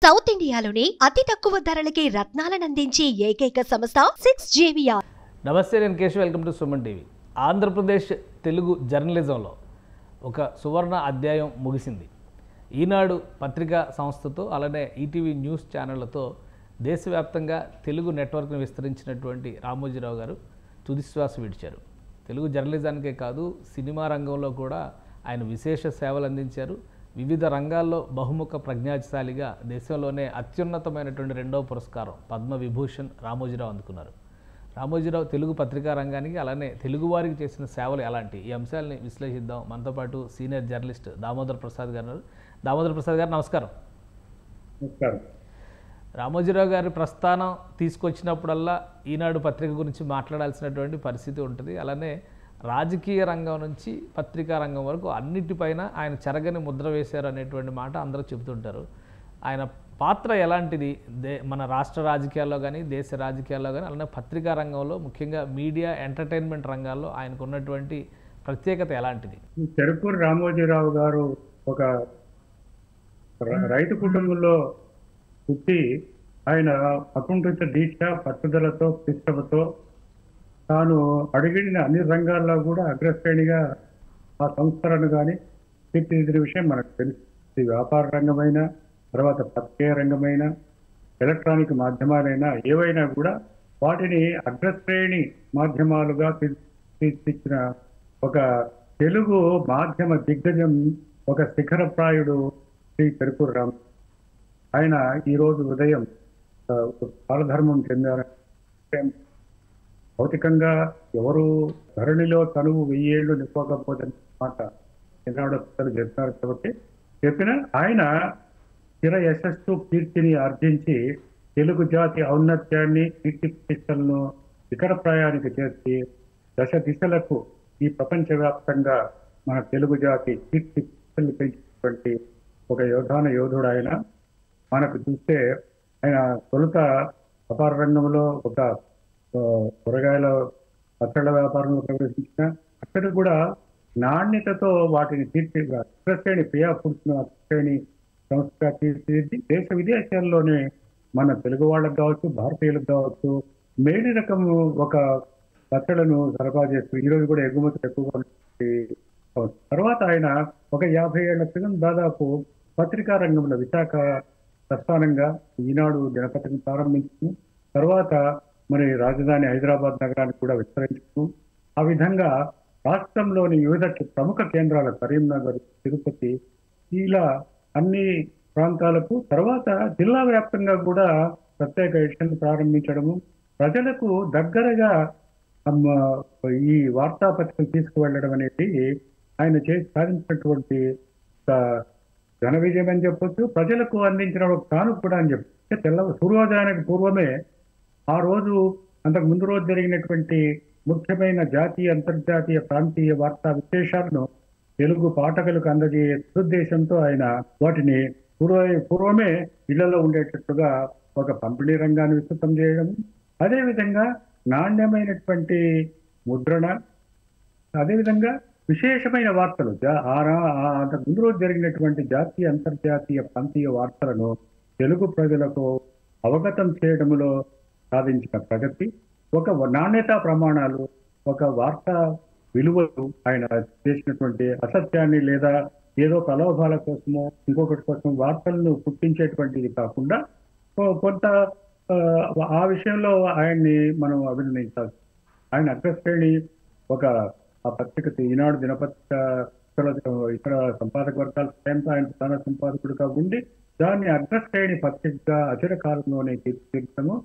South ఇండియాలోనే అతి తక్కువ ధరలకి రత్నాలనందించే ఏకైక సంస్థ 6JVR. నమస్తే, నేను Keshav. Welcome to Suman TV. Andhra Pradesh Telugu జర్నలిజంలో ఒక సువర్ణ అధ్యాయం ముగిసింది. ఈనాడు పత్రికా సంస్థతో అలానే ఈటీవీ న్యూస్ ఛానళ్లతో దేశవ్యాప్తంగా తెలుగు నెట్వర్క్ను విస్తరించినటువంటి రామోజీరావు గారు తుదిశ్వాస విడిచారు. తెలుగు జర్నలిజానికే కాదు, సినిమా రంగంలో కూడా ఆయన విశేష సేవలు అందించారు. వివిధ రంగాల్లో బహుముఖ ప్రజ్ఞాశాలిగా దేశంలోనే అత్యున్నతమైనటువంటి రెండవ పురస్కారం పద్మవిభూషణ్ రామోజీరావు అందుకున్నారు. రామోజీరావు తెలుగు పత్రికా రంగానికి అలానే తెలుగువారికి చేసిన సేవలు ఎలాంటి, ఈ అంశాలని విశ్లేషిద్దాం. మనతో పాటు సీనియర్ జర్నలిస్ట్ దామోదర్ ప్రసాద్ గారు. దామోదర్ ప్రసాద్ గారు, నమస్కారం. నమస్కారం. రామోజీరావు గారి ప్రస్థానం తీసుకొచ్చినప్పుడల్లా ఈనాడు పత్రిక గురించి మాట్లాడాల్సినటువంటి పరిస్థితి ఉంటుంది. అలానే రాజకీయ రంగం నుంచి పత్రికా రంగం వరకు అన్నిటిపైన ఆయన చెరగని ముద్ర వేశారు అనేటువంటి మాట అందరూ చెబుతుంటారు. ఆయన పాత్ర ఎలాంటిది మన రాష్ట్ర రాజకీయాల్లో కానీ, దేశ రాజకీయాల్లో కానీ, అలానే పత్రికా రంగంలో ముఖ్యంగా మీడియా ఎంటర్టైన్మెంట్ రంగాల్లో ఆయనకు ఉన్నటువంటి ప్రత్యేకత ఎలాంటిది? చెరుకూరు రామోజీరావు గారు ఒక రైతు కుటుంబంలో పుట్టి ఆయన అకుంఠిత దీక్ష, పట్టుదలతో, ప్రతిష్టతో తాను అడిగిన అన్ని రంగాల్లో కూడా అగ్రశ్రేణిగా ఆ సంస్థలను కానీ తీర్చిదిద్దిన విషయం మనకు తెలుసు. వ్యాపార రంగమైన, తర్వాత పత్రికా రంగమైన, ఎలక్ట్రానిక్ మాధ్యమాలైనా ఏవైనా కూడా వాటిని అగ్రశ్రేణి మాధ్యమాలుగా తీర్చిదిద్దిన ఒక తెలుగు మాధ్యమ దిగ్గజం, ఒక శిఖరప్రాయుడు శ్రీ చెరుకూరు రామ. ఆయన ఈరోజు ఉదయం కాలధర్మం చెందారు. భౌతికంగా ఎవరు ధరణిలో తనువు 1000 ఏళ్ళు నింపకపోతే మాట ఎన్నాడో చెప్తారు. కాబట్టి చెప్పిన ఆయన స్థిర యశస్సు, కీర్తిని ఆర్జించి తెలుగు జాతి ఔన్నత్యాన్ని, కీర్తి ప్రతిష్టలను శిఖరప్రాయానికి చేర్చి దశ దిశలకు ఈ ప్రపంచవ్యాప్తంగా మన తెలుగు జాతి కీర్తి ప్రతిష్టలు పెంచినటువంటి ఒక యోధుడు ఆయన. మనకు చూస్తే ఆయన తొలుత వ్యాపార రంగంలో ఒక కూరగాయల పచ్చళ్ళ వ్యాపారంలో ప్రవేశించిన అక్కడ కూడా నాణ్యతతో వాటిని అగ్రశ్రేణి ప్రియా పురుషుల అగ్రశ్రేణి సంస్థగా తీర్చిదిద్ది దేశ విదేశాల్లోనే మన తెలుగు వాళ్ళకు కావచ్చు, భారతీయులకు కావచ్చు మేడి రకం ఒక పచ్చళ్ళను సరఫరా చేస్తూ ఈరోజు కూడా ఎగుమతులు ఎక్కువగా ఉంటుంది. తర్వాత ఆయన ఒక 50 ఏళ్ల క్రితం దాదాపు పత్రికా రంగంలో విశాఖ ప్రస్థానంగా ఈనాడు దినపత్రికను ప్రారంభించు, తర్వాత మరి రాజధాని హైదరాబాద్ నగరానికి కూడా విస్తరించు, ఆ విధంగా రాష్ట్రంలోని వివిధ ప్రముఖ కేంద్రాల కరీంనగర్, తిరుపతి ఇలా అన్ని ప్రాంతాలకు, తర్వాత జిల్లా వ్యాప్తంగా కూడా ప్రత్యేక ఎడిషన్లు ప్రారంభించడము, ప్రజలకు దగ్గరగా ఈ వార్తాపత్రికలు తీసుకువెళ్ళడం అనేది ఆయన సాధించినటువంటి ఘన విజయం అని చెప్పొచ్చు. ప్రజలకు అందించిన ఒక కానుక కూడా అని చెప్పచ్చు. సూర్యోదయానికి పూర్వమే ఆ రోజు, అంతకు ముందు రోజు జరిగినటువంటి ముఖ్యమైన జాతీయ, అంతర్జాతీయ, ప్రాంతీయ వార్తా విశేషాలను తెలుగు పాఠకులకు అందజేసే ఉద్దేశంతో ఆయన వాటిని పూర్వమే ఇళ్లలో ఉండేటట్టుగా ఒక పంపిణీ రంగాన్ని విస్తృతం చేయడం, అదేవిధంగా నాణ్యమైనటువంటి ముద్రణ, అదేవిధంగా విశేషమైన వార్తలు, అంతకు ముందు రోజు జరిగినటువంటి జాతీయ, అంతర్జాతీయ, ప్రాంతీయ వార్తలను తెలుగు ప్రజలకు అవగతం చేయడంలో సాధించిన ప్రగతి, ఒక నాణ్యతా ప్రమాణాలు, ఒక వార్తా విలువలు, ఆయన చేసినటువంటి అసత్యాన్ని లేదా ఏదో ప్రలోభాల కోసమో ఇంకొకటి కోసం వార్తలను పుట్టించేటువంటిది కాకుండా కొంత ఆ విషయంలో ఆయన్ని మనం అభినందించాలి. ఆయన అగ్రశ్రేణి ఒక ఆ పత్రిక ఈనాడు దినపత్రిక ఇతర సంపాదక వర్గాల సాయంతో ఆయన ప్రధాన సంపాదకుడిగా ఉండి దాన్ని అగ్రశ్రేణి పత్రికగా అచిరకాలంలోనే తీర్చిదిద్దము.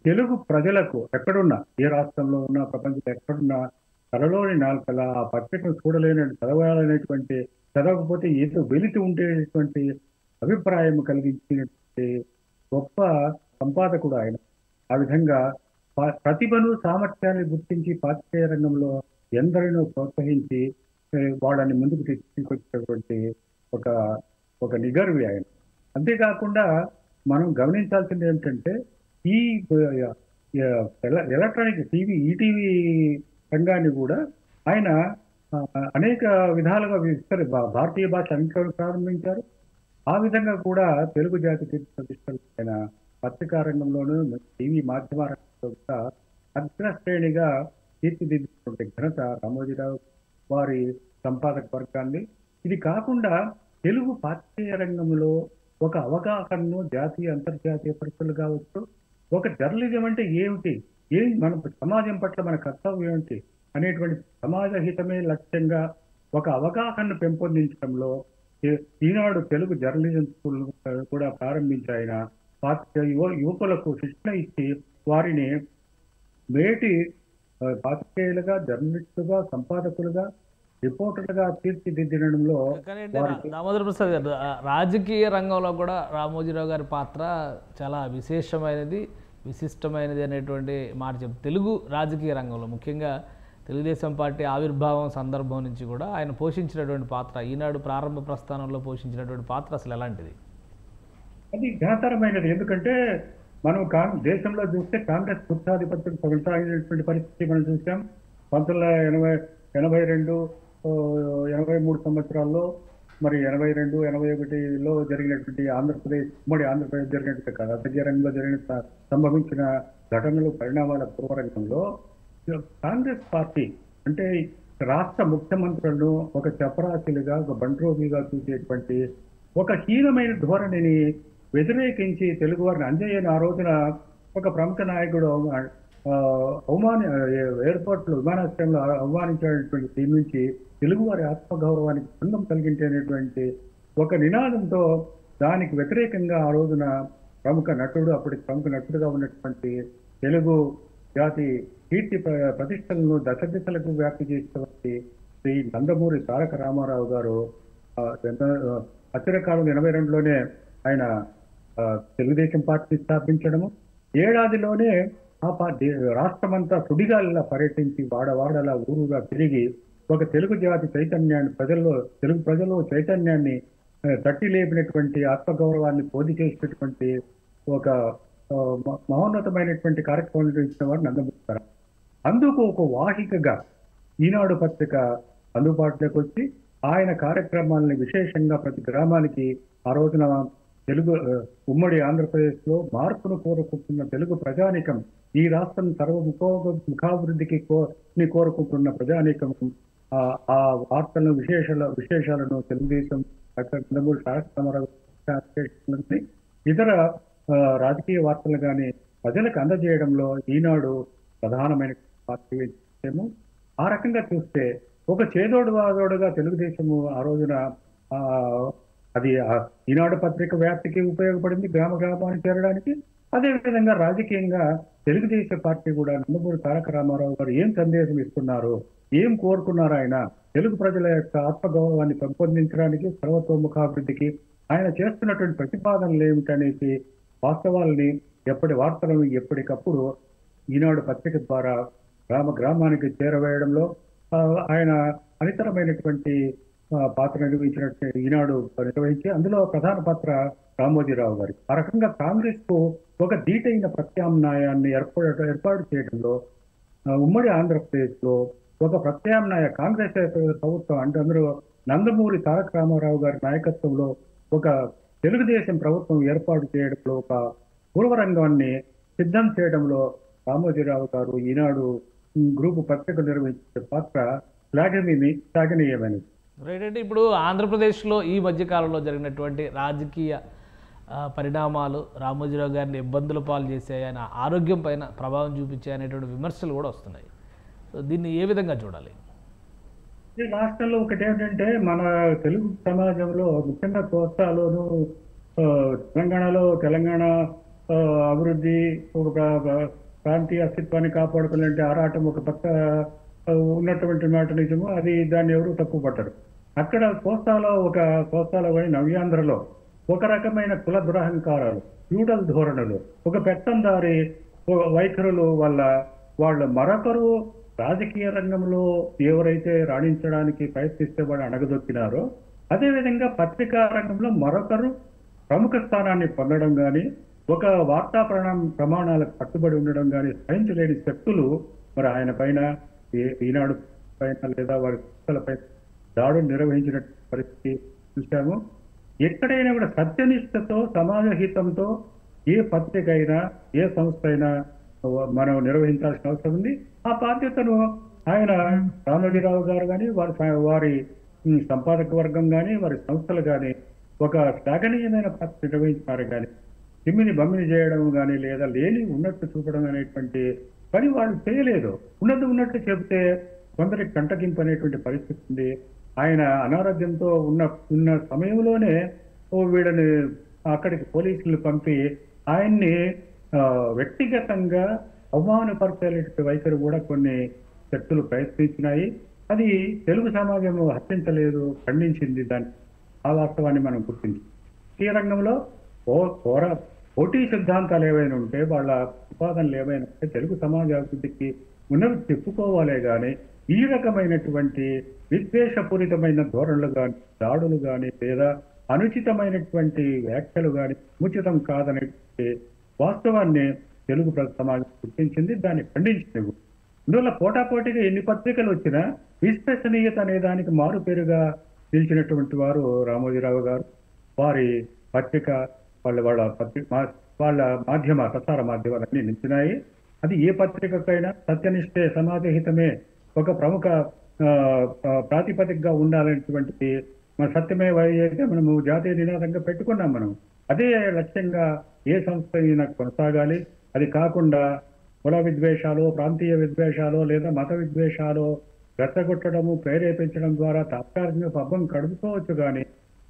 తెలుగు ప్రజలకు ఎక్కడున్నా, ఏ రాష్ట్రంలో ఉన్నా, ప్రపంచంలో ఎక్కడున్నా తలలోని నాలుకల ఆ పత్రికను చూడలేని, చదవాలనేటువంటి, చదవకపోతే ఏదో వెలితి ఉండేటువంటి అభిప్రాయం కలిగించినటువంటి గొప్ప సంపాదకుడు ఆయన. ఆ విధంగా ప్రతిభను, సామర్థ్యాన్ని గుర్తించి పాత్రికేయ రంగంలో ఎందరినో ప్రోత్సహించి వాళ్ళని ముందుకు తీసుకొచ్చినటువంటి ఒక నిగర్వి ఆయన. అంతేకాకుండా మనం గమనించాల్సింది ఏమిటంటే ఈ ఎలక్ట్రానిక్ టీవీ, ఈటీవీ రంగాన్ని కూడా ఆయన అనేక విధాలుగా భారతీయ భాష అంకెలు ప్రారంభించారు. ఆ విధంగా కూడా తెలుగు జాతి కీర్తి ప్రతిష్టలైన పత్రికా రంగంలోనూ టీవీ మాధ్యమ రంగంలో కూడా అగ్రశ్రేణిగా తీర్చిదిద్దుకుంటే ఘనత రామోజీరావు వారి సంపాదక వర్గాన్ని. ఇది కాకుండా తెలుగు పాత్రికేయ రంగంలో ఒక అవగాహనను జాతీయ అంతర్జాతీయ పరిస్థితులు కావచ్చు, ఒక జర్నలిజం అంటే ఏమిటి, మన సమాజం పట్ల మన కర్తవ్యం ఏమిటి అనేటువంటి సమాజ హితమే లక్ష్యంగా ఒక అవగాహనను పెంపొందించడంలో ఈనాడు తెలుగు జర్నలిజం స్కూల్ కూడా ప్రారంభించి ఆయన యువకులకు శిక్షణ ఇచ్చి వారిని మేటి పాత్రికేయులుగా, జర్నలిస్టులుగా, సంపాదకులుగా, రిపోర్టర్లుగా తీర్చిదిద్దడంలో కానీ అంటే దామోదర ప్రసాద్ గారు రాజకీయ రంగంలో కూడా రామోజీరావు గారి పాత్ర చాలా విశేషమైనది, విశిష్టమైనది అనేటువంటి మాట తెలుగు రాజకీయ రంగంలో ముఖ్యంగా తెలుగుదేశం పార్టీ ఆవిర్భావం సందర్భం నుంచి కూడా ఆయన పోషించినటువంటి పాత్ర, ఈనాడు ప్రారంభ ప్రస్థానంలో పోషించినటువంటి పాత్ర అసలు ఎలాంటిది? అది ఘనతరమైనది. ఎందుకంటే మనం దేశంలో చూస్తే కాంగ్రెస్ గుత్తాధిపత్యం కొనసాగినటువంటి పరిస్థితి మనం చూసాం. 1982, 83 సంవత్సరాల్లో, మరి 82, 81లో జరిగినటువంటి ఉమ్మడి ఆంధ్రప్రదేశ్ జరిగినట్టు రాజకీయ రంగంలో సంభవించిన ఘటనలు, పరిణామాల పూర్వరంగంలో కాంగ్రెస్ పార్టీ అంటే రాష్ట్ర ముఖ్యమంత్రులను ఒక చపరాశులుగా, ఒక బంట్రోగిగా చూసేటువంటి ఒక హీనమైన ధోరణిని వ్యతిరేకించి తెలుగు వారిని అంజయ్యని ఆ రోజున ఒక ప్రముఖ నాయకుడు ఎయిర్పోర్ట్లో విమానాశ్రయంలో అవమానించినటువంటి దీని నుంచి తెలుగువారి ఆత్మగౌరవానికి భంగం కలిగించేటువంటి ఒక నినాదంతో దానికి వ్యతిరేకంగా ఆ రోజున అప్పటికి ప్రముఖ నటుడుగా ఉన్నటువంటి తెలుగు జాతి కీర్తి ప్రతిష్టలను దశ దిశలకు వ్యాప్తి చేసినటువంటి శ్రీ నందమూరి తారక రామారావు గారు అచిరకాలం 82లోనే ఆయన తెలుగుదేశం పార్టీ స్థాపించడము, ఏడాదిలోనే ఆ పార్టీ రాష్ట్రమంతా సుడిగాలిలా పర్యటించి వాడవాడలా ఊరుగా తిరిగి ఒక తెలుగు జాతి చైతన్యాన్ని తెలుగు ప్రజల్లో చైతన్యాన్ని తట్టి లేపినటువంటి ఆత్మగౌరవాన్ని పోది చేసినటువంటి ఒక మహోన్నతమైనటువంటి కార్యక్రమం నిర్వహించిన వారు నందమూరి. అందుకు ఒక వాహికగా ఈనాడు పత్రిక అందుబాటులోకి వచ్చి ఆయన కార్యక్రమాలని విశేషంగా ప్రతి గ్రామానికి ఆ రోజున తెలుగు ఉమ్మడి ఆంధ్రప్రదేశ్లో మార్పును కోరుకుంటున్న తెలుగు ప్రజానీకం, ఈ రాష్ట్రం ముఖాభివృద్ధికి కోరుకుంటున్న ప్రజానీకం ఆ వార్తలను విశేషాలను తెలుగుదేశం నందమూరి తారక రామారావు ఇతర రాజకీయ వార్తలు కానీ ప్రజలకు అందజేయడంలో ఈనాడు ప్రధానమైన పార్టీ. ఆ రకంగా చూస్తే ఒక చేదోడుగా తెలుగుదేశము ఆ రోజున అది ఈనాడు పత్రిక వ్యాప్తికి ఉపయోగపడింది, గ్రామానికి చేరడానికి. అదేవిధంగా రాజకీయంగా తెలుగుదేశం పార్టీ కూడా నందమూరి తారక రామారావు గారు ఏం సందేశం ఇస్తున్నారు, ఏం కోరుకున్నారు, ఆయన తెలుగు ప్రజల యొక్క ఆత్మగౌరవాన్ని పెంపొందించడానికి, సర్వతోముఖాభివృద్ధికి ఆయన చేస్తున్నటువంటి ప్రతిపాదనలు ఏమిటనేసి వాస్తవాలని వార్తలను ఎప్పటికప్పుడు ఈనాడు పత్రిక ద్వారా గ్రామానికి చేరవేయడంలో ఆయన అనితరమైనటువంటి పాత్ర నిర్వహించి అందులో ప్రధాన పాత్ర రామోజీరావు గారి. ఆ రకంగా కాంగ్రెస్ కు ఒక ధీటైన ప్రత్యామ్నాయాన్ని ఏర్పాటు చేయడంలో ఉమ్మడి ఆంధ్రప్రదేశ్ లో ఒక ప్రత్యామ్నాయ కాంగ్రెస్ ప్రభుత్వం అంటే అందులో నందమూరి తారక రామారావు గారి నాయకత్వంలో ఒక తెలుగుదేశం ప్రభుత్వం ఏర్పాటు చేయడంలో ఒక పూర్వరంగాన్ని సిద్ధం చేయడంలో రామోజీరావు గారు ఈనాడు గ్రూపు పత్రిక నిర్వహించే పాత్ర శ్లాఘనీయమైనది. రైట్. అంటే ఇప్పుడు ఆంధ్రప్రదేశ్లో ఈ మధ్యకాలంలో జరిగినటువంటి రాజకీయ పరిణామాలు రామోజీరావు గారిని ఇబ్బందుల పాలు చేశాయి, ఆయన ఆరోగ్యం పైన ప్రభావం చూపించాయి అనేటువంటి విమర్శలు కూడా వస్తున్నాయి. సో దీన్ని ఏ విధంగా చూడాలి? ఈ రాష్ట్రంలో ఒకటి ఏమిటంటే మన తెలుగు సమాజంలో ముఖ్యంగా కోస్తాలోను తెలంగాణ అభివృద్ధి, ఒక ప్రాంతీయ అస్తిత్వాన్ని కాపాడుకోవాలంటే ఆరాటం ఒక పక్క ఉన్నటువంటి మాట నిజము, అది దాన్ని ఎవరు తప్పు పట్టరు. అక్కడ కోస్తాలో కానీ నవ్యాంధ్రలో ఒక రకమైన కుల దురహంకారాలు, ఫ్యూడల్ ధోరణులు, ఒక పెత్తందారి వైఖరులు వాళ్ళ మరొకరు రాజకీయ రంగంలో ఎవరైతే రాణించడానికి ప్రయత్నిస్తే వాళ్ళు అణగదొక్కినారో, అదేవిధంగా పత్రికా రంగంలో మరొకరు ప్రముఖ స్థానాన్ని పొందడం కానీ, ఒక వార్తా ప్రమాణాలకు కట్టుబడి ఉండడం కానీ సహించలేని శక్తులు మరి ఆయన పైన, ఈనాడు పైన లేదా వారి సంస్థలపై దాడులు నిర్వహించిన పరిస్థితి చూశాము. ఎక్కడైనా కూడా సత్యనిష్టతో సమాజ హితంతో ఏ పత్రిక అయినా ఏ సంస్థ అయినా మనం నిర్వహించాల్సిన అవసరం ఉంది. ఆ బాధ్యతను ఆయన రామోజీరావు గారు కానీ వారి సంపాదక వర్గం కానీ వారి సంస్థలు కానీ ఒక శ్లాఘనీయమైన పాత్ర నిర్వహించారు. కానీ తిమ్మిని బమ్మిని చేయడం కానీ లేదా లేని ఉన్నట్టు చూపడం అనేటువంటి పని వాళ్ళు చేయలేదు. ఉన్నట్టు చెబితే కొందరికి కంటగింపు అనేటువంటి పరిస్థితి ఉంది. ఆయన అనారోగ్యంతో ఉన్న సమయంలోనే వీళ్ళని అక్కడికి పోలీసులు పంపి ఆయన్ని వ్యక్తిగతంగా అవమానపరిచేటువంటి వైఖరి కూడా కొన్ని శక్తులు ప్రయత్నించినాయి. అది తెలుగు సమాజం హర్షించలేదు, ఖండించింది. దాన్ని ఆ వాస్తవాన్ని మనం గుర్తించాం. ఈ రంగంలో పోటీ సిద్ధాంతాలు ఏవైనా ఉంటే, వాళ్ళ ఉపాధనలు ఏవైనా ఉంటే తెలుగు సమాజ అభివృద్ధికి ఉన్నవి చెప్పుకోవాలే కానీ ఈ రకమైనటువంటి విద్వేషపూరితమైన ధోరణులు కానీ దాడులు కానీ లేదా అనుచితమైనటువంటి వ్యాఖ్యలు కానీ ఉచితం కాదనేటువంటి వాస్తవాన్ని తెలుగు సమాజం గుర్తించింది, దాన్ని ఖండించింది. అందువల్ల పోటాపోటీగా ఎన్ని పత్రికలు వచ్చినా విశ్వసనీయత అనే దానికి మారు పేరుగా నిలిచినటువంటి వారు రామోజీరావు గారు. వారి పత్రిక వాళ్ళ ప్రసార మాధ్యమాలన్నీ నిలిచినాయి. అది ఏ పత్రికకైనా సత్యనిష్టే సమాజహితమే ఒక ప్రముఖ ప్రాతిపదికగా ఉండాలనేటువంటిది మన సత్యమే అయితే మనము జాతీయ నినాదంగా పెట్టుకున్నాం. మనం అదే లక్ష్యంగా ఏ సంస్థ అయినా కొనసాగాలి. అది కాకుండా కుల విద్వేషాలు, ప్రాంతీయ విద్వేషాలు లేదా మత విద్వేషాలు రెచ్చగొట్టడము, ప్రేరేపించడం ద్వారా తాత్కాలికంగా పబ్బం గడుపుకోవచ్చు. కానీ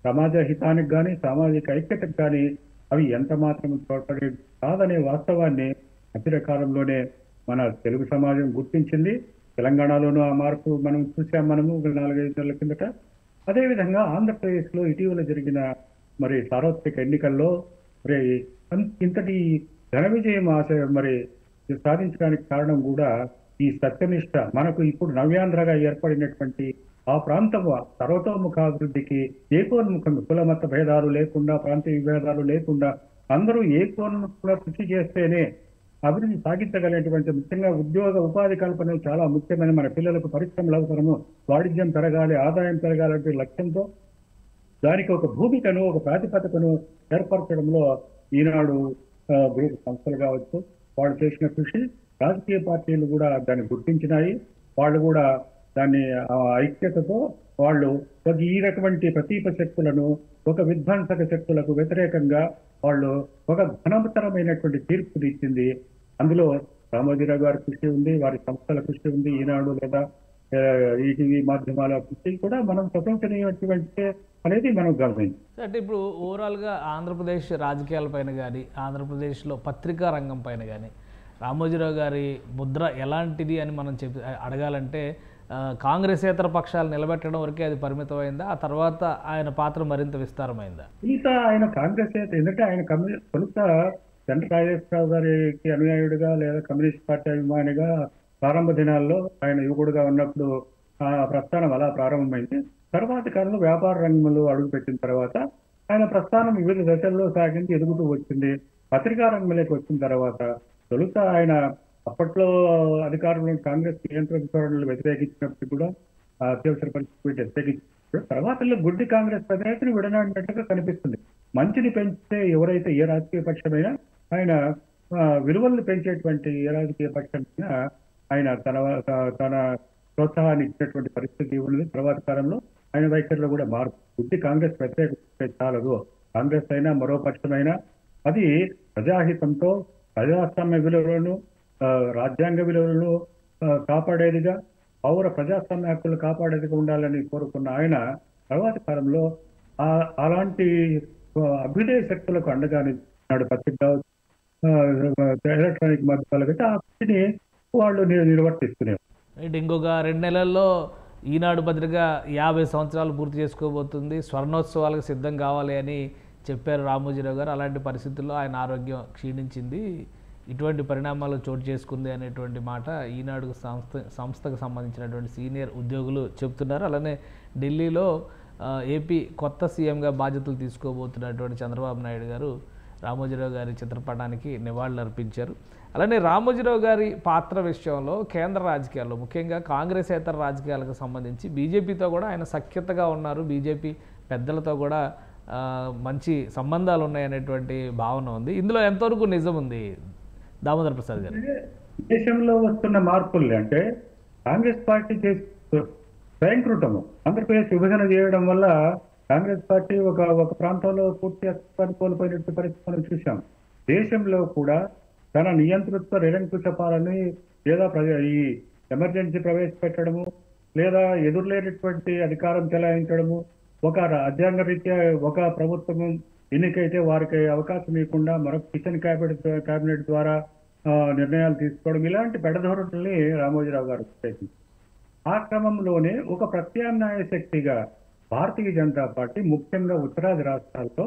సమాజ హితానికి కానీ సామాజిక ఐక్యతకు కానీ అవి ఎంత మాత్రం తోడ్పడేది కాదనే వాస్తవాన్ని మధ్య కాలంలోనే మన తెలుగు సమాజం గుర్తించింది. తెలంగాణలోనూ ఆ మార్పు మనం చూసాం. మనము 4-5 నెలల కిందట. అదేవిధంగా ఆంధ్రప్రదేశ్లో ఇటీవల జరిగిన సార్వత్రిక ఎన్నికల్లో ఇంతటి ఘన విజయం సాధించడానికి కారణం కూడా ఈ సత్యనిష్ట. మనకు ఇప్పుడు నవ్యాంధ్రగా ఏర్పడినటువంటి ఆ ప్రాంతం సర్వతోముఖాభివృద్ధికి ఏకోన్ముఖంగా కుల మత భేదాలు లేకుండా, ప్రాంతీయ విభేదాలు లేకుండా అందరూ ఏకోన్ముఖంగా కృషి చేస్తేనే అభివృద్ధి సాగించగలిగినటువంటి, ముఖ్యంగా ఉద్యోగ ఉపాధి కల్పన చాలా ముఖ్యమైన, మన పిల్లలకు పరిశ్రమలు అవసరము, వాణిజ్యం పెరగాలి, ఆదాయం పెరగాలంటే లక్ష్యంతో దానికి ఒక భూమికను, ఒక ప్రాతిపదికను ఏర్పరచడంలో ఈనాడు గ్రూప్ సంస్థలు కావచ్చు వాళ్ళు చేసిన కృషి, రాజకీయ పార్టీలు కూడా దాన్ని గుర్తించినాయి. వాళ్ళు కూడా దాన్ని ఐక్యతతో వాళ్ళు ఈ రకమైన ప్రతీప శక్తులను, ఒక విధ్వంసక శక్తులకు వ్యతిరేకంగా వాళ్ళు ఒక ఘనతరమైనటువంటి తీర్పుని ఇచ్చింది. అందులో రామోజీరావు గారి కృషి ఉంది, వారి సంస్థల కృషి ఉంది, ఈనాడు లేదా ఈటీవీ మాధ్యమాల కృషి కూడా మనం ప్రశంసనీయటువంటి అనేది మనం గమనించాం. అంటే ఇప్పుడు ఓవరాల్గా ఆంధ్రప్రదేశ్ రాజకీయాలపైన కానీ, ఆంధ్రప్రదేశ్లో పత్రికా రంగం పైన కానీ రామోజీరావు గారి ముద్ర ఎలాంటిది అని మనం అడగాలంటే కాంగ్రెసేతర పక్షాలు నిలబెట్టడం వరకే అది పరిమితమైందా? ఆ తర్వాత ఆయన పాత్ర మరింత విస్తారమైందా? ఇంకా ఆయన కాంగ్రెస్ ఎందుకంటే ఆయన తొలుత చంద్ర రాజేశ్వరరావు గారికి అనుయాయుడిగా లేదా కమ్యూనిస్ట్ పార్టీ అభిమానిగా ప్రారంభ దినాల్లో ఆయన యువకుడుగా ఉన్నప్పుడు ఆ ప్రస్థానం అలా ప్రారంభమైంది. తర్వాత కాలంలో వ్యాపార రంగంలో అడుగుపెట్టిన తర్వాత ఆయన ప్రస్థానం వివిధ దశల్లో సాగింది, ఎదుగుతూ వచ్చింది. పత్రికా రంగంలోకి వచ్చిన తర్వాత తొలుత ఆయన అప్పట్లో అధికారంలో కాంగ్రెస్ నియంత్రణ ధోరణులు వ్యతిరేకించినప్పుడు కూడా అత్యవసర పరిస్థితి వ్యతిరేకించినప్పుడు తర్వాత గుడ్డి కాంగ్రెస్ ప్రజాతిని విడనాడినట్టుగా కనిపిస్తుంది. మంచిని పెంచితే ఎవరైతే ఏ రాజకీయ పక్షమైనా, ఆయన విలువలను పెంచేటువంటి ఏ రాజకీయ పక్షమైనా ఆయన తన ప్రోత్సాహాన్ని ఇచ్చినటువంటి పరిస్థితి ఉన్నది. తర్వాత కాలంలో ఆయన వైఖరిలో కూడా మార్పు. గుడ్డి కాంగ్రెస్ వ్యతిరేకిస్తే చాలదు, కాంగ్రెస్ అయినా మరో పక్షమైనా అది ప్రజాహితంతో ప్రజాస్వామ్య విలువలను, రాజ్యాంగ విలువలను కాపాడేదిగా, పౌర ప్రజాస్వామ్య హక్కులు కాపాడేదిగా ఉండాలని కోరుకున్న ఆయన తర్వాత కాలంలో అలాంటి అభ్యుదయ శక్తులకు అండగానే నాడు పత్రిక ఎలక్ట్రానిక్ మాధ్యమాలు అయితే ఆ కృషిని వాళ్ళు నిర్వర్తిస్తున్నారు. ఇంకొక 2 నెలల్లో ఈనాడు పత్రిక 50 సంవత్సరాలు పూర్తి చేసుకోబోతుంది, స్వర్ణోత్సవాలకు సిద్ధం కావాలి అని చెప్పారు రామోజీరావు గారు. అలాంటి పరిస్థితుల్లో ఆయన ఆరోగ్యం క్షీణించింది, ఇటువంటి పరిణామాలు చోటు చేసుకుంది అనేటువంటి మాట ఈనాడు సంస్థకు సంబంధించినటువంటి సీనియర్ ఉద్యోగులు చెబుతున్నారు. అలానే ఢిల్లీలో ఏపీ కొత్త సీఎంగా బాధ్యతలు తీసుకోబోతున్నటువంటి చంద్రబాబు నాయుడు గారు రామోజీరావు గారి చిత్రపటానికి నివాళులు అర్పించారు. అలానే రామోజీరావు గారి పాత్ర విషయంలో కేంద్ర రాజకీయాల్లో, ముఖ్యంగా కాంగ్రెసేతర రాజకీయాలకు సంబంధించి బీజేపీతో కూడా ఆయన సఖ్యతగా ఉన్నారు, బీజేపీ పెద్దలతో కూడా మంచి సంబంధాలు ఉన్నాయనేటువంటి భావన ఉంది. ఇందులో ఎంతవరకు నిజం ఉంది దామోదర్ ప్రసాద్ గారు? దేశంలో వస్తున్న మార్పులు అంటే కాంగ్రెస్ పార్టీ చేసే స్వయంకృతము. ఆంధ్రప్రదేశ్ విభజన చేయడం వల్ల కాంగ్రెస్ పార్టీ ఒక ప్రాంతంలో పూర్తి అస్తిత్వాన్ని కోల్పోయినట్టు పరిస్థితి మనం చూసాం. దేశంలో కూడా తన నియంతృత్వ నిరంకుశ పాలనని లేదా ఈ ఎమర్జెన్సీ ప్రవేశపెట్టడము లేదా ఎదురులేనటువంటి అధికారం చెలాయించడము, ఒక రాజ్యాంగ రీత్యా ఒక ప్రభుత్వం ఎన్నికైతే వారికి అవకాశం ఇవ్వకుండా మరొక కిచెన్ కేబినెట్ ద్వారా నిర్ణయాలు తీసుకోవడం, ఇలాంటి పెడధోరణుల్ని రామోజీరావు గారు ప్రయత్నించారు. ఆ క్రమంలోనే ఒక ప్రత్యామ్నాయ శక్తిగా భారతీయ జనతా పార్టీ ముఖ్యంగా ఉత్తరాది రాష్ట్రాల్లో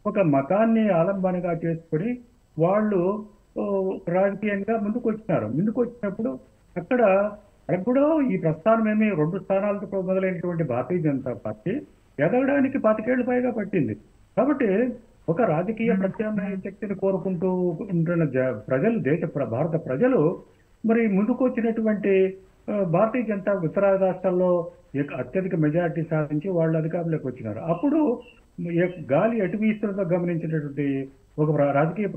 ఒక మతాన్ని ఆలంబనగా చేసుకుని వాళ్ళు రాజకీయంగా ముందుకు వచ్చినప్పుడు అక్కడ ఎప్పుడో ఈ ప్రస్థానమేమి 2 స్థానాలతో మొదలైనటువంటి భారతీయ జనతా పార్టీ ఎదగడానికి 25 ఏళ్ళు పైగా పట్టింది. కాబట్టి ఒక రాజకీయ ప్రత్యామ్నాయ శక్తిని కోరుకుంటూ ఉంటున్న భారత ప్రజలు మరి ముందుకు వచ్చినటువంటి భారతీయ జనతా ఉత్తరాది రాష్ట్రాల్లో అత్యధిక మెజారిటీ సాధించి వాళ్ళు అధికారంలోకి వచ్చినారు. అప్పుడు గాలి ఎటు వీస్తుందో గమనించినటువంటి ఒక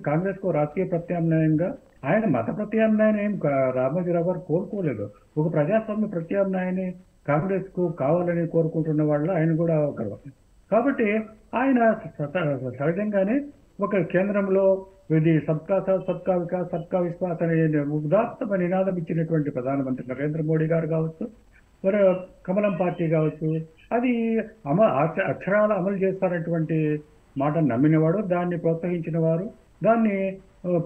కాంగ్రెస్ కు రాజకీయ ప్రత్యామ్నాయంగా ఆయన మత ప్రత్యామ్నాయాన్ని ఏం రామోజీరావు గారు కోరుకోలేదు. ఒక ప్రజాస్వామ్య ప్రత్యామ్నాయాన్ని కాంగ్రెస్ కు కావాలని కోరుకుంటున్న వాళ్ళు ఆయన కూడా ఒకరు. కాబట్టి ఆయన సహజంగానే ఒక కేంద్రంలో ఇది సబ్కా సాత్ సబ్కా వికాస్ సబ్కా విశ్వాస్ అనే ఉదాత్తమ నినాదం ఇచ్చినటువంటి ప్రధానమంత్రి నరేంద్ర మోడీ గారు కావచ్చు, మరి కమలం పార్టీ కావచ్చు, అది అక్షరాల అమలు చేస్తారన్నటువంటి మాట నమ్మినవాడు, దాన్ని ప్రోత్సహించిన వారు, దాన్ని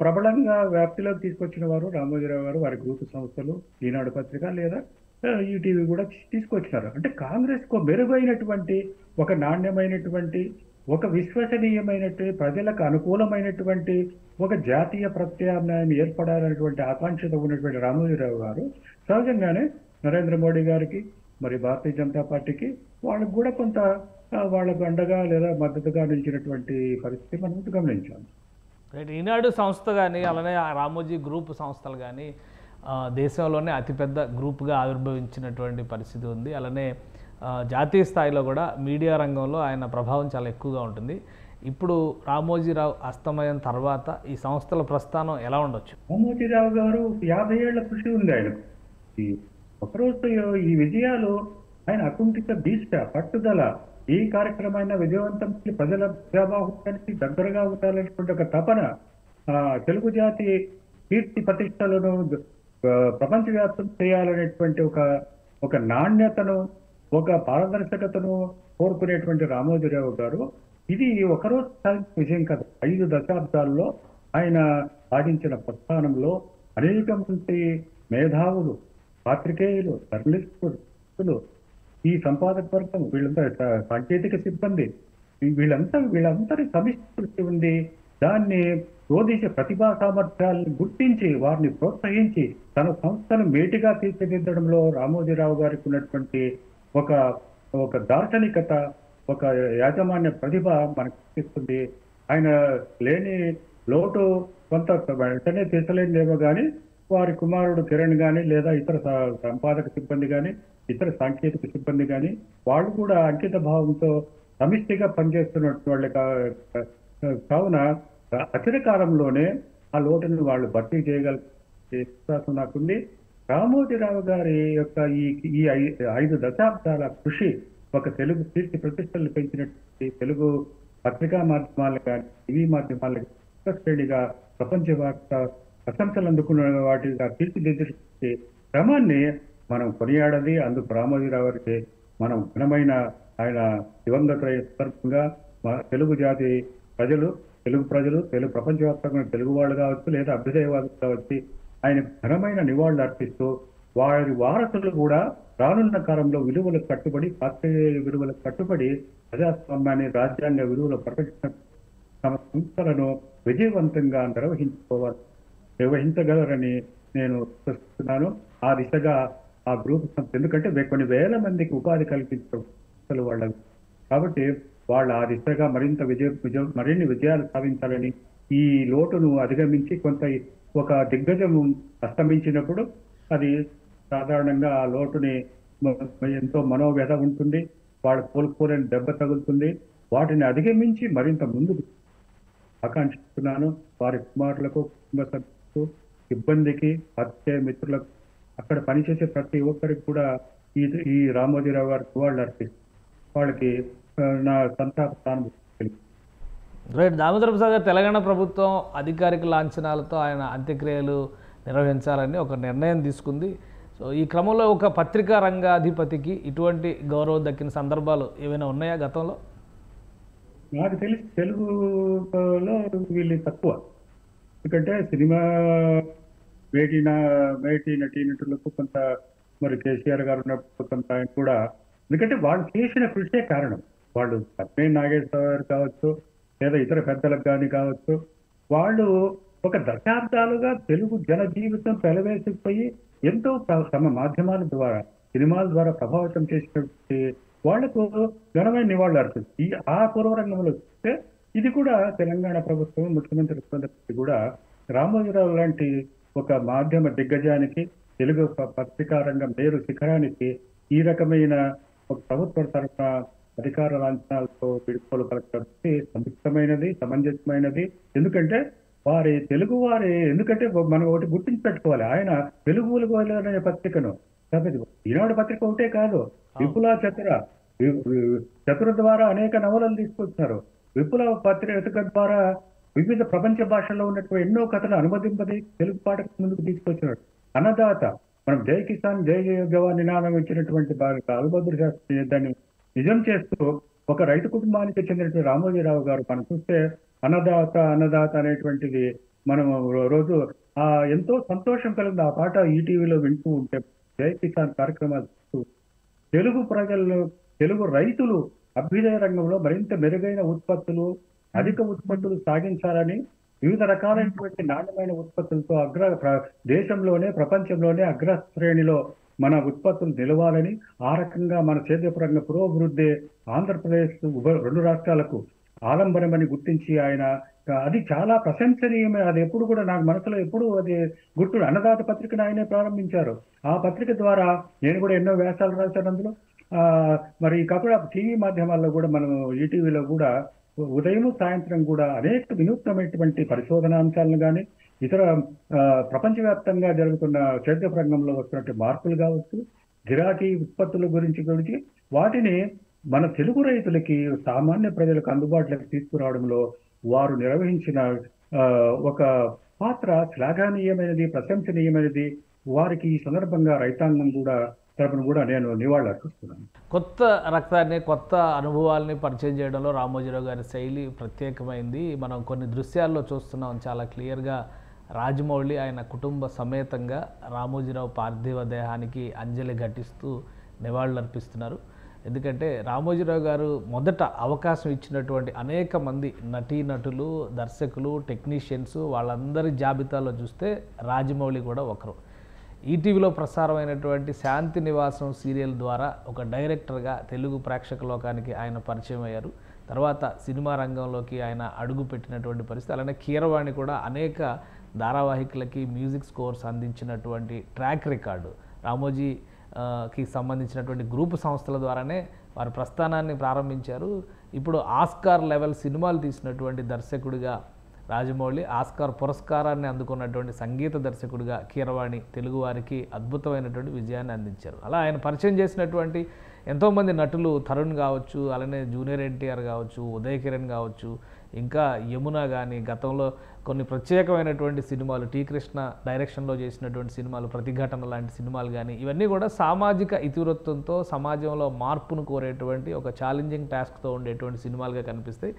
ప్రబలంగా వ్యాప్తిలోకి తీసుకొచ్చిన వారు రామోజీరావు గారు, వారి గ్రూపు సంస్థలు, ఈనాడు పత్రిక లేదా ఈటీవీ కూడా తీసుకొచ్చినారు. అంటే కాంగ్రెస్ కు మెరుగైనటువంటి ఒక నాణ్యమైనటువంటి ఒక విశ్వసనీయమైనటువంటి ప్రజలకు అనుకూలమైనటువంటి ఒక జాతీయ ప్రత్యామ్నాయం ఏర్పడాలనేటువంటి ఆకాంక్షతో ఉన్నటువంటి రామోజీరావు గారు సహజంగానే నరేంద్ర మోడీ గారికి మరి భారతీయ జనతా పార్టీకి వాళ్ళకు కూడా కొంత వాళ్ళకు అండగా లేదా మద్దతుగా నిలిచినటువంటి పరిస్థితి మనం గమనించాం. రైట్. ఈనాడు సంస్థ కానీ అలానే రామోజీ గ్రూప్ సంస్థలు కానీ దేశంలోనే అతిపెద్ద గ్రూప్గా ఆవిర్భవించినటువంటి పరిస్థితి ఉంది. అలానే జాతీయ స్థాయిలో కూడా మీడియా రంగంలో ఆయన ప్రభావం చాలా ఎక్కువగా ఉంటుంది. ఇప్పుడు రామోజీరావు అస్తమయం తర్వాత ఈ సంస్థల ప్రస్థానం ఎలా ఉండొచ్చు? రామోజీరావు గారు 50 ఏళ్ల కృషి ఉంది ఆయనకు. ఒకరోజు ఈ విజయాలు ఆయన అకుంఠిత దీక్ష, పట్టుదల, ఈ కార్యక్రమాన్ని విజయవంతం ప్రజల ప్రజాబాహుత్యానికి దగ్గరగా ఉండాలనేటువంటి ఒక తపన, తెలుగు జాతి కీర్తి ప్రతిష్టలను ప్రపంచవ్యాప్తం చేయాలనేటువంటి ఒక నాణ్యతను, ఒక పారదర్శకతను కోరుకునేటువంటి రామోజీరావు గారు ఇది ఒకరోజు సాధించిన విజయం కాదు. 5 దశాబ్దాల్లో ఆయన సాధించిన ప్రస్థానంలో అనేక మంది మేధావులు, పాత్రికేయులు, జర్నలిస్టులు, ఈ సంపాదక వర్గం, వీళ్ళంతా సాంకేతిక సిబ్బంది, వీళ్ళందరి సమిష్టి కృషి ఉంది. దాన్ని శోధించే ప్రతిభా సామర్థ్యాలను గుర్తించి వారిని ప్రోత్సహించి తన సంస్థను మేటిగా తీర్చిదిద్దడంలో రామోజీరావు గారికి ఉన్నటువంటి ఒక దార్శనికత, ఒక యాజమాన్య ప్రతిభ మనకు ఇస్తుంది. ఆయన లేని లోటు కొంత వెంటనే తీర్చలేదేమో కానీ వారి కుమారుడు కిరణ్ కానీ లేదా ఇతర సంపాదక సిబ్బంది కానీ ఇతర సాంకేతిక సిబ్బంది కానీ వాళ్ళు కూడా అంకిత భావంతో సమిష్టిగా పనిచేస్తున్నట్టు వాళ్ళ కావున అచిర కాలంలోనే ఆ లోటును వాళ్ళు భర్తీ చేయగలిగే విశ్వాసం నాకుంది. రామోజీరావు గారి యొక్క ఈ 5 దశాబ్దాల కృషి ఒక తెలుగు కీర్తి ప్రతిష్టలు పెంచినటువంటి తెలుగు పత్రికా మాధ్యమాలు కానీ టీవీ మాధ్యమాలు శ్రేణిగా ప్రపంచవ్యాప్త ప్రశంసలు అందుకున్న వాటిగా తీర్చిదిద్దే క్రమాన్ని మనం కొనియాడది. అందుకు రామోజీరావు గారికి మనం ఘనమైన ఆయన దివంగత సందర్భంగా తెలుగు జాతి ప్రజలు, తెలుగు ప్రపంచవ్యాప్తంగా తెలుగు వాళ్ళు కావచ్చు లేదా అభ్యుదయవాదులు కావచ్చు ఆయన ఘనమైన నివాళులు అర్పిస్తూ వారి వారసులు కూడా రానున్న కాలంలో విలువలకు కట్టుబడి, పాత్రికేయ విలువలకు కట్టుబడి ప్రజాస్వామ్యాన్ని, రాజ్యాంగ విలువలు ప్రకటించిన తమ సంస్థలను విజయవంతంగా నిర్వహించగలరని నేను విశ్వసిస్తున్నాను. ఆ దిశగా ఆ గ్రూప్ సంస్థ, ఎందుకంటే కొన్ని వేల మందికి ఉపాధి కల్పించారు వాళ్ళకు. కాబట్టి వాళ్ళు ఆ దిశగా మరిన్ని విజయాలు సాధించాలని, ఈ లోటును అధిగమించి కొంత ఒక దిగ్గజం అస్తమించినప్పుడు అది సాధారణంగా ఆ లోటుని ఎంతో మనోవ్యధ ఉంటుంది, వాళ్ళు కోలుకోలేని దెబ్బ తగులుతుంది. వాటిని అధిగమించి మరింత ముందుకు ఆకాంక్షిస్తున్నాను. వారి కుమారులకు, కుటుంబ సభ్యులకు, సిబ్బందికి, పాత్రికేయ మిత్రులకు, అక్కడ పనిచేసే ప్రతి ఒక్కరికి కూడా ఈ రామోజీరావు గారికి వాళ్ళు అర్పిస్తారు. వాళ్ళకి నా సంతాప సానుభూతి తెలుపు. రైట్. దామోదర ప్రసాద్ గారు, తెలంగాణ ప్రభుత్వం అధికారిక లాంఛనాలతో ఆయన అంత్యక్రియలు నిర్వహించాలని ఒక నిర్ణయం తీసుకుంది. సో ఈ క్రమంలో ఒక పత్రికా రంగాధిపతికి ఇటువంటి గౌరవం దక్కిన సందర్భాలు ఏమైనా ఉన్నాయా గతంలో? నాకు తెలిసి తెలుగులో వీళ్ళు తక్కువ. ఎందుకంటే సినిమా మేటి నటీనటులకు కొంత, మరి కేసీఆర్ గారు ఉన్నప్పుడు కొంత ఆయన కూడా, ఎందుకంటే వాళ్ళు చేసిన కృషే కారణం. వాళ్ళు పద్మేని నాగేశ్వర గారు కావచ్చు, లేదా ఇతర పెద్దలకు కానీ కావచ్చు, వాళ్ళు ఒక దశాబ్దాలుగా తెలుగు జన జీవితం పెలవేసిపోయి ఎంతో తమ మాధ్యమాల ద్వారా, సినిమాల ద్వారా ప్రభావితం చేసినటువంటి వాళ్లకు ఘనమైన నివాళులు అర్పిస్తుంది. ఆ పూర్వరంగంలో చూస్తే ఇది కూడా తెలంగాణ ప్రభుత్వం, ముఖ్యమంత్రి కూడా రామోజీరావు లాంటి ఒక మాధ్యమ దిగ్గజానికి, తెలుగు పత్రికా రంగం మేరు శిఖరానికి ఈ రకమైన ఒక ప్రభుత్వ తరఫున అధికార లాంఛనాలతో విడుదల పలకడం సంయుక్తమైనది, సమంజసమైనది. ఎందుకంటే ఎందుకంటే మనం ఒకటి గుర్తించి పెట్టుకోవాలి, ఆయన తెలుగు అనే పత్రికను, ఈనాడు పత్రిక ఒకటే కాదు, విపుల చతుర ద్వారా అనేక నవలలు తీసుకొచ్చారు. విపుల పత్రిక ద్వారా వివిధ ప్రపంచ భాషల్లో ఉన్నటువంటి ఎన్నో కథలు అనుమతింపది తెలుగు పాటకు ముందుకు తీసుకొచ్చినాడు. అన్నదాత, మనం జై కిసాన్ జై జవాన్ నినాదం ఇచ్చినటువంటి లాల్ శాస్త్రి దాన్ని నిజం చేస్తూ ఒక రైతు కుటుంబానికి చెందినటువంటి రామోజీరావు గారు మనం చూస్తే అన్నదాత అనేటువంటిది మనం రోజు ఎంతో సంతోషం కలిగింది. ఆ పాట ఈటీవీలో వింటూ ఉంటే, జై కిసాన్ కార్యక్రమాలు తెలుగు ప్రజలు, తెలుగు రైతులు అభ్యుదయ రంగంలో మరింత మెరుగైన ఉత్పత్తులు, అధిక ఉత్పత్తులు సాగించాలని, వివిధ రకాలైనటువంటి నాణ్యమైన ఉత్పత్తులతో దేశంలోనే ప్రపంచంలోనే అగ్రశ్రేణిలో మన ఉత్పత్తులు నిలవాలని, ఆ రకంగా మన సేద్యపు రంగ పురోభివృద్ధి ఆంధ్రప్రదేశ్ రెండు రాష్ట్రాలకు ఆలంబనమని గుర్తించి ఆయన, అది చాలా ప్రశంసనీయమే. అది ఎప్పుడు కూడా నాకు మనసులో ఎప్పుడు అది గుర్తు. అన్నదాత పత్రికను ఆయనే ప్రారంభించారు. ఆ పత్రిక ద్వారా నేను కూడా ఎన్నో వ్యాసాలు రాశాను అందులో. మరి కాకుండా టీవీ మాధ్యమాల్లో కూడా, మనం ఈటీవీలో కూడా ఉదయం సాయంత్రం కూడా అనేక వినూత్నమైనటువంటి పరిశోధనాంశాలను కానీ, ఇతర ప్రపంచవ్యాప్తంగా జరుగుతున్న సేద్యపు రంగంలో వస్తున్నటువంటి మార్పులు కావచ్చు, గిరాకీ ఉత్పత్తుల గురించి వాటిని మన తెలుగు రైతులకి, సామాన్య ప్రజలకు అందుబాటులోకి తీసుకురావడంలో వారు నిర్వహించిన ఒక పాత్ర శ్లాఘనీయమైనది, ప్రశంసనీయమైనది. వారికి ఈ సందర్భంగా రైతాంగం తరపున కూడా నేను నివాళులు అర్పిస్తున్నాను. కొత్త రక్తాన్ని, కొత్త అనుభవాల్ని పరిచయం చేయడంలో రామోజీరావు గారి శైలి ప్రత్యేకమైంది. మనం కొన్ని దృశ్యాల్లో చూస్తున్నాం చాలా క్లియర్గా. రాజమౌళి ఆయన కుటుంబ సమేతంగా రామోజీరావు పార్థివ దేహానికి అంజలి ఘటిస్తూ నివాళులు అర్పిస్తున్నారు. ఎందుకంటే రామోజీరావు గారు మొదట అవకాశం ఇచ్చినటువంటి అనేక మంది నటీనటులు, దర్శకులు, టెక్నీషియన్స్, వాళ్ళందరి జాబితాలో చూస్తే రాజమౌళి కూడా ఒకరు. ఈటీవీలో ప్రసారమైనటువంటి శాంతి నివాసం సీరియల్ ద్వారా ఒక డైరెక్టర్గా తెలుగు ప్రేక్షక లోకానికి ఆయన పరిచయం అయ్యారు. తర్వాత సినిమా రంగంలోకి ఆయన అడుగు పెట్టినటువంటి పరిస్థితి. అలానే కీరవాణి కూడా అనేక ధారావాహికలకి మ్యూజిక్ స్కోర్స్ అందించినటువంటి ట్రాక్ రికార్డు. రామోజీకి సంబంధించినటువంటి గ్రూపు సంస్థల ద్వారానే వారి ప్రస్థానాన్ని ప్రారంభించారు. ఇప్పుడు ఆస్కార్ లెవెల్ సినిమాలు తీసినటువంటి దర్శకుడిగా రాజమౌళి, ఆస్కార్ పురస్కారాన్ని అందుకున్నటువంటి సంగీత దర్శకుడిగా కీరవాణి తెలుగువారికి అద్భుతమైనటువంటి విజయాన్ని అందించారు. అలా ఆయన పరిచయం చేసినటువంటి ఎంతోమంది నటులు, తరుణ్ కావచ్చు, అలానే జూనియర్ ఎన్టీఆర్ కావచ్చు, ఉదయ్ కిరణ్ కావచ్చు, ఇంకా యమున కానీ, గతంలో కొన్ని ప్రత్యేకమైనటువంటి సినిమాలు, టీ కృష్ణ డైరెక్షన్లో చేసినటువంటి సినిమాలు, ప్రతిఘటన లాంటి సినిమాలు కానీ, ఇవన్నీ కూడా సామాజిక ఇతివృత్తంతో సమాజంలో మార్పును కోరేటువంటి ఒక ఛాలెంజింగ్ టాస్క్తో ఉండేటువంటి సినిమాలుగా కనిపిస్తాయి.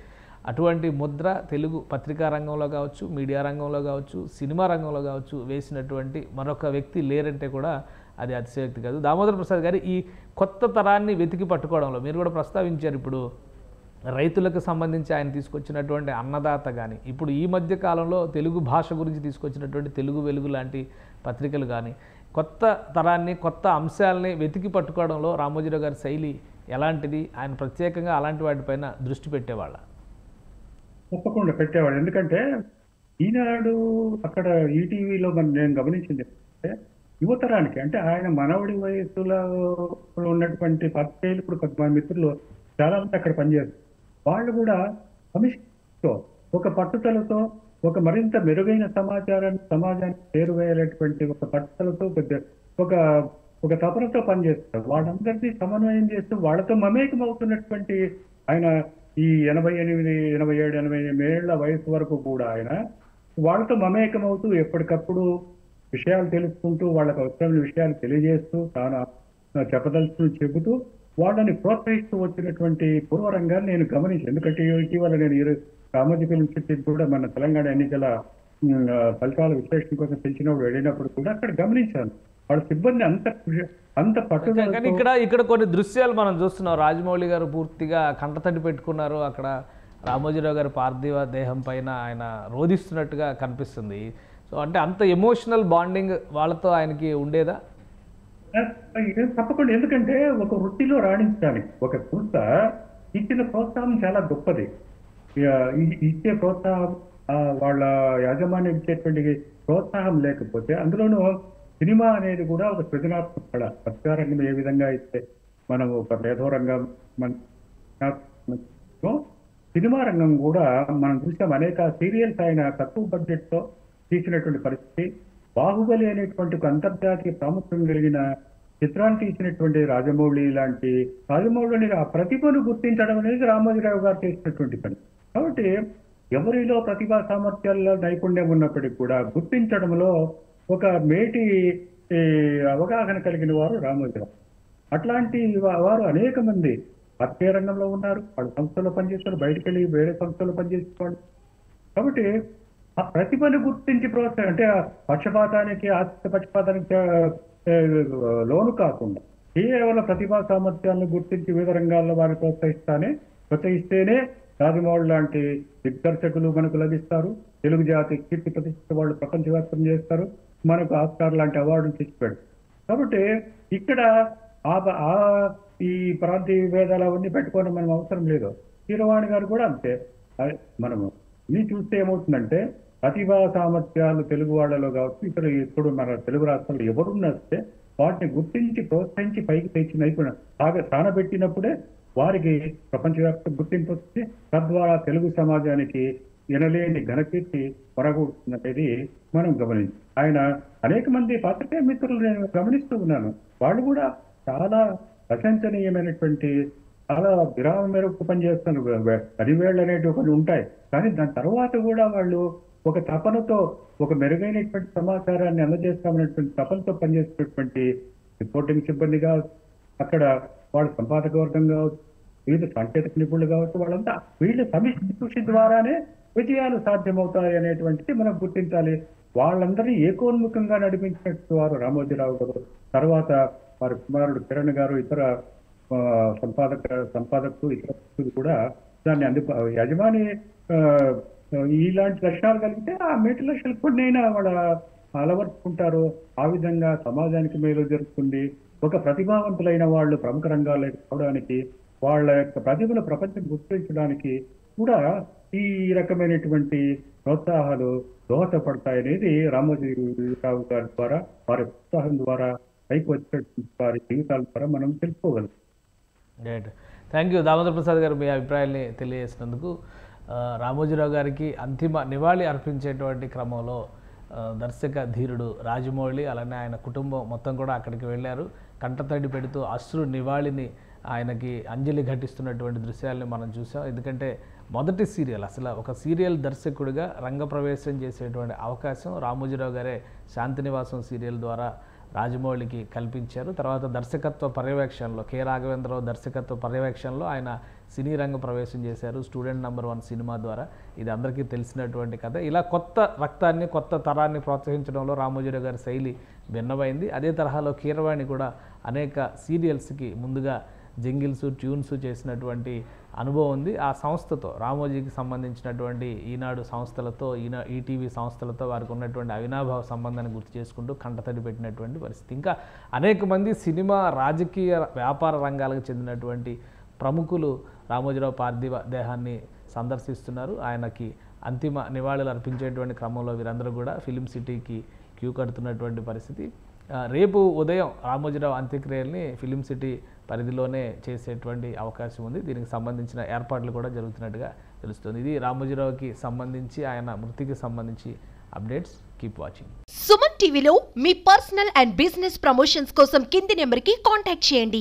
అటువంటి ముద్ర తెలుగు పత్రికా రంగంలో కావచ్చు, మీడియా రంగంలో కావచ్చు, సినిమా రంగంలో కావచ్చు వేసినటువంటి మరొక వ్యక్తి లేరంటే కూడా అది అతిశయోక్తి కాదు. దామోదర ప్రసాద్ గారు ఈ కొత్త తరాన్ని వెతికి పట్టుకోవడంలో మీరు కూడా ప్రస్తావించారు. ఇప్పుడు రైతులకు సంబంధించి ఆయన తీసుకొచ్చినటువంటి అన్నదాత కానీ, ఇప్పుడు ఈ మధ్య కాలంలో తెలుగు భాష గురించి తీసుకొచ్చినటువంటి తెలుగు వెలుగు లాంటి పత్రికలు కానీ, కొత్త తరాన్ని, కొత్త అంశాలని వెతికి పట్టుకోవడంలో రామోజీరావు గారి శైలి ఎలాంటిది? ఆయన ప్రత్యేకంగా అలాంటి వాటిపైన దృష్టి పెట్టేవాళ్ళ? తప్పకుండా పెట్టేవాడు. ఎందుకంటే ఈనాడు అక్కడ ఈటీవీలో నేను గమనించింది అంటే, యువతరానికి, అంటే ఆయన మనవడి వయసులో ఉన్నటువంటి పత్రికలు, ఇప్పుడు కొంతమంది మిత్రులు చాలా మంది అక్కడ పనిచేస్తారు. వాళ్ళు కూడా సమిష్టితో ఒక పట్టుదలతో ఒక మరింత మెరుగైన సమాచారాన్ని సమాజానికి చేరువేయాలనేటువంటి ఒక పట్టుదలతో ఒక ఒక తపనతో పనిచేస్తారు. వాళ్ళందరినీ సమన్వయం చేస్తూ వాళ్ళతో మమేకం అవుతున్నటువంటి ఆయన ఈ 88, 87, 88 ఏళ్ల వయసు వరకు కూడా ఆయన వాళ్ళతో మమేకం అవుతూ ఎప్పటికప్పుడు విషయాలు తెలుసుకుంటూ వాళ్ళకు అవసరమైన విషయాలు తెలియజేస్తూ తాను చెప్పదలుచుకుని చెబుతూ వాళ్ళని ప్రోత్సహిస్తూ వచ్చినటువంటి పూర్వరంగాన్ని నేను గమనించాను. ఎందుకంటే ఇటీవల నేను సామాజిక ఇన్స్టిట్యూట్ కూడా మన తెలంగాణ ఎన్నికల ఫలితాల విశ్లేషణ కోసం పెంచినప్పుడు వెళ్ళినప్పుడు కూడా అక్కడ గమనించాను. వాళ్ళ సిబ్బంది అంత పట్టుదల. కానీ ఇక్కడ కొన్ని దృశ్యాలు మనం చూస్తున్నాం. రాజమౌళి గారు పూర్తిగా కంటతడి పెట్టుకున్నారు. అక్కడ రామోజీరావు గారి పార్థివ దేహం పైన ఆయన రోధిస్తున్నట్టుగా కనిపిస్తుంది. సో అంటే అంత ఎమోషనల్ బాండింగ్ వాళ్ళతో ఆయనకి ఉండేదా? తప్పకుండా. ఎందుకంటే ఒక వృత్తిలో రాణించడానికి ఒక సంస్థ ఇచ్చిన ప్రోత్సాహం చాలా గొప్పది. ఇచ్చే ప్రోత్సాహం వాళ్ళ యాజమాన్యం ఇచ్చేటువంటి ప్రోత్సాహం లేకపోతే, అందులోనూ సినిమా అనేది కూడా ఒక సృజనాత్మక కళ. పత్రికారంగం ఏ విధంగా అయితే మనం ఒక మేధోరంగం, సినిమా రంగం కూడా మనం చూసాం. అనేక సీరియల్స్ ఆయన తక్కువ బడ్జెట్ తో తీసినటువంటి పరిస్థితి. బాహుబలి అనేటువంటి ఒక అంతర్జాతీయ ప్రాముఖ్యం కలిగిన చిత్రాన్ని తీసినటువంటి రాజమౌళి ఆ ప్రతిభను గుర్తించడం అనేది రామోజీరావు గారు చేసినటువంటి పని. కాబట్టి ఎవరిలో ప్రతిభా సామర్థ్యాల్లో నైపుణ్యం ఉన్నప్పటికీ కూడా గుర్తించడంలో ఒక మేటి అవగాహన కలిగిన వారు రామోజీరావు. అట్లాంటి వారు అనేక మంది రాజకీయ రంగంలో ఉన్నారు, వాళ్ళ సంస్థలో పనిచేస్తారు, బయటకు వెళ్ళి వేరే సంస్థలో పనిచేసేవాళ్ళు. కాబట్టి ఆ ప్రతిభను గుర్తించి ప్రోత్సహం అంటే పక్షపాతానికి ఆర్థిక పక్షపాతానికి లోను కాకుండా కేవలం ప్రతిభా సామర్థ్యాలను గుర్తించి వివిధ రంగాల్లో వారిని ప్రోత్సహిస్తేనే రాజమౌళి లాంటి దిగ్దర్శకులు మనకు లభిస్తారు. తెలుగు జాతి కీర్తి ప్రతిష్ట వాళ్ళు ప్రపంచవ్యాప్తం చేస్తారు. మనకు ఆస్కార్ లాంటి అవార్డులు తెచ్చిపెడతారు. కాబట్టి ఇక్కడ ఈ ప్రాంతీయ విభేదాలు అవన్నీ పెట్టుకోవడం మనం అవసరం లేదు. కీరవాణి గారు కూడా అంతే. మనము ఇవి చూస్తే ఏమవుతుందంటే ప్రతిభా సామర్థ్యాలు తెలుగు వాళ్ళలో కావచ్చు, ఇప్పుడు మన తెలుగు రాష్ట్రాల్లో ఎవరున్నా సరే వాటిని గుర్తించి ప్రోత్సహించి పైకి తెచ్చి నైపుణ్యం బాగా స్థానపెట్టినప్పుడే వారికి ప్రపంచవ్యాప్త గుర్తింపు వస్తే తద్వారా తెలుగు సమాజానికి ఎనలేని ఘనకీర్తి పొరగొడుతున్నది మనం గమనించాం. ఆయన అనేక మంది పాత్రికేయ మిత్రులు నేను గమనిస్తూ ఉన్నాను. వాళ్ళు కూడా చాలా ప్రశంసనీయమైనటువంటి చాలా విరామ మేరకు పనిచేస్తున్నారు. అరివేళ్ళు అనేటివి కొన్ని ఉంటాయి, కానీ దాని తర్వాత కూడా వాళ్ళు ఒక తపనతో ఒక మెరుగైనటువంటి సమాచారాన్ని అందజేస్తామనేటువంటి తపనతో పనిచేస్తున్నటువంటి రిపోర్టింగ్ సిబ్బంది కావచ్చు, అక్కడ వాళ్ళ సంపాదక వర్గం కావచ్చు, వివిధ సాంకేతిక నిపుణులు కావచ్చు, వాళ్ళంతా వీళ్ళ సమిష్టి కృషి ద్వారానే విజయాలు సాధ్యమవుతాయి అనేటువంటిది మనం గుర్తించాలి. వాళ్ళందరినీ ఏకోన్ముఖంగా నడిపించినట్టు వారు రామోజీరావు గారు, తర్వాత వారి కుమారుడు కిరణ్ గారు, ఇతర సంపాదకులు ఇతర కూడా దాన్ని యజమాని ఇలాంటి లక్షణాలు కలిగితే ఆ మేటి లక్షలు కొన్నైనా వాళ్ళ అలవర్చుకుంటారు. ఆ విధంగా సమాజానికి మేలు జరుగుతుంది. ఒక ప్రతిభావంతులైన వాళ్ళు ప్రముఖ రంగాలకు రావడానికి, వాళ్ళ యొక్క ప్రతిభను ప్రపంచం గుర్తించడానికి కూడా ఈ రకమైనటువంటి ప్రోత్సాహాలు దోహదపడతాయనేది రామోజీరావు గారి ద్వారా, వారి ప్రోత్సాహం ద్వారా పైకి వచ్చినటువంటి వారి జీవితాల ద్వారా మనం తెలుసుకోగలం. Right, thank you Damodar Prasad garu, మీ అభిప్రాయాన్ని తెలియజేసినందుకు. రామోజీరావు గారికి అంతిమ నివాళి అర్పించేటువంటి క్రమంలో దర్శక ధీరుడు రాజమౌళి అలానే ఆయన కుటుంబం మొత్తం కూడా అక్కడికి వెళ్ళారు. కంటతడి పెడుతూ అశ్రు నివాళిని ఆయనకి అంజలి ఘటిస్తున్నటువంటి దృశ్యాలని మనం చూసాం. ఎందుకంటే మొదటి సీరియల్, అసలు ఒక సీరియల్ దర్శకుడిగా రంగప్రవేశం చేసేటువంటి అవకాశం రామోజీరావు గారే శాంతినివాసం సీరియల్ ద్వారా రాజమౌళికి కల్పించారు. తర్వాత దర్శకత్వ పర్యవేక్షణలో కె రాఘవేంద్రరావు దర్శకత్వ పర్యవేక్షణలో ఆయన సినీ రంగ ప్రవేశం చేశారు స్టూడెంట్ నెంబర్ 1 సినిమా ద్వారా. ఇది అందరికీ తెలిసినటువంటి కథ. ఇలా కొత్త రక్తాన్ని, కొత్త తరాన్ని ప్రోత్సహించడంలో రామోజీరావు గారి శైలి భిన్నమైంది. అదే తరహాలో కీరవాణి కూడా అనేక సీరియల్స్కి ముందుగా జింగిల్స్, ట్యూన్స్ చేసినటువంటి అనుభవం ఉంది. ఆ సంస్థతో, రామోజీకి సంబంధించినటువంటి ఈనాడు సంస్థలతో, ఈటీవీ సంస్థలతో వారికి ఉన్నటువంటి అవినాభావ సంబంధాన్ని గుర్తు చేసుకుంటూ కంటతడి పెట్టినటువంటి పరిస్థితి. ఇంకా అనేక మంది సినిమా, రాజకీయ, వ్యాపార రంగాలకు చెందినటువంటి ప్రముఖులు రామోజీరావు పార్థివ దేహాన్ని సందర్శిస్తున్నారు. ఆయనకి అంతిమ నివాళులు అర్పించేటువంటి క్రమంలో వీరందరూ కూడా ఫిలిం సిటీకి క్యూ కడుతున్నటువంటి పరిస్థితి. రేపు ఉదయం రామోజీరావు అంత్యక్రియల్ని ఫిలిం సిటీ పరిధిలోనే చేసేటువంటి అవకాశం ఉంది. దీనికి సంబంధించిన ఏర్పాట్లు కూడా జరుగుతున్నట్టుగా తెలుస్తుంది. ఇది రామోజీరావుకి సంబంధించి, ఆయన మృతికి సంబంధించి అప్డేట్స్. Keep watching. సుమన్ టీవీలో మీ పర్సనల్ అండ్ బిజినెస్ ప్రమోషన్స్ కోసం కింది నెంబర్కి కాంటాక్ట్ చేయండి.